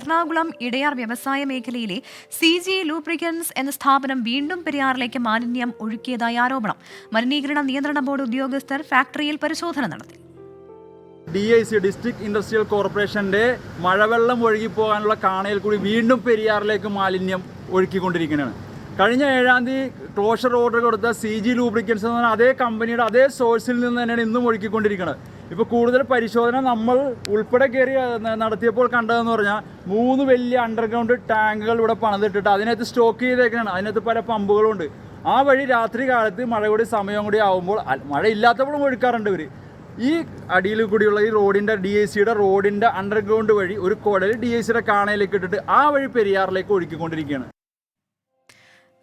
എറണാകുളം ഇടയാർ വ്യവസായ മേഖലയിലെ CG lubricants എന്ന സ്ഥാപനം വീണ്ടും പെരിയാറിലേക്ക് മാലിന്യം ഒഴുക്കിയതായി ആരോപണം. മലിനീകരണ നിയന്ത്രണ ബോർഡ് ഉദ്യോഗസ്ഥർ ഫാക്ടറിയിൽ പരിശോധന നടത്തി. DIC ഡിസ്ട്രിക്ട് ഇൻഡസ്ട്രിയൽ കോർപ്പറേഷന്റെ മഴവെള്ളം ഒഴുകിപ്പോകാനുള്ള കാണയിൽ കൂടി വീണ്ടും പെരിയാറിലേക്ക് മാലിന്യം ഒഴുക്കിക്കൊണ്ടിരിക്കുകയാണ്. കഴിഞ്ഞ 7-ാം തീയതി ക്ലോഷർ ഓർഡർ കൊടുത്ത CG ലൂബ്രിക്കൻസ് എന്ന് പറഞ്ഞാൽ അതേ കമ്പനിയുടെ അതേ സോഴ്സിൽ നിന്ന് തന്നെയാണ് ഇന്നും ഒഴുക്കിക്കൊണ്ടിരിക്കുന്നത്. ഇപ്പോൾ കൂടുതൽ പരിശോധന നമ്മൾ ഉൾപ്പെടെ കയറി നടത്തിയപ്പോൾ കണ്ടതെന്ന് പറഞ്ഞാൽ 3 വലിയ അണ്ടർഗ്രൗണ്ട് ടാങ്കുകൾ ഇവിടെ പണിതിട്ടിട്ട് അതിനകത്ത് സ്റ്റോക്ക് ചെയ്തേക്കാണ്. അതിനകത്ത് പല പമ്പുകളുണ്ട്. ആ വഴി രാത്രി കാലത്ത് മഴ കൂടി സമയം കൂടി ആകുമ്പോൾ മഴ ഇല്ലാത്തപ്പോഴും ഒഴുക്കാറുണ്ട് ഇവർ. ഈ അടിയിൽ കൂടിയുള്ള ഈ റോഡിൻ്റെ DICയുടെ റോഡിൻ്റെ അണ്ടർഗ്രൗണ്ട് വഴി ഒരു കുടൽ DICയുടെ കാണയിലേക്ക് ഇട്ടിട്ട് ആ വഴി പെരിയാറിലേക്ക് ഒഴുക്കിക്കൊണ്ടിരിക്കുകയാണ്.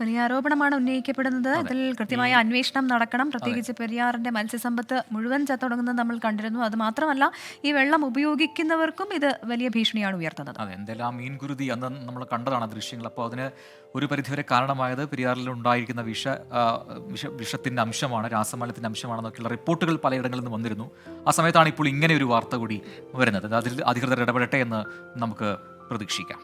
വലിയ ആരോപണമാണ് ഉന്നയിക്കപ്പെടുന്നത്. ഇതിൽ കൃത്യമായ അന്വേഷണം നടക്കണം. പ്രത്യേകിച്ച് പെരിയാറിന്റെ മത്സ്യസമ്പത്ത് മുഴുവൻ ചത്തൊടുങ്ങുന്നത് നമ്മൾ കണ്ടിരുന്നു. അത് മാത്രമല്ല, ഈ വെള്ളം ഉപയോഗിക്കുന്നവർക്കും ഇത് വലിയ ഭീഷണിയാണ് ഉയർത്തുന്നത്. അതെ, എന്തെല്ലാം മീൻകുരുതി അന്ന് നമ്മൾ കണ്ടതാണ് ദൃശ്യങ്ങൾ. അപ്പോൾ അതിന് ഒരു പരിധിവരെ കാരണമായത് പെരിയാറിൽ ഉണ്ടായിരിക്കുന്ന വിഷത്തിൻ്റെ അംശമാണ്, രാസമാലിന്യത്തിൻ്റെ അംശമാണെന്നൊക്കെയുള്ള റിപ്പോർട്ടുകൾ പലയിടങ്ങളിൽ നിന്ന് വന്നിരുന്നു. ആ സമയത്താണ് ഇപ്പോൾ ഇങ്ങനെ ഒരു വാർത്ത കൂടി വരുന്നത്. അതിൽ അധികൃതർ ഇടപെടട്ടെ എന്ന് നമുക്ക് പ്രതീക്ഷിക്കാം.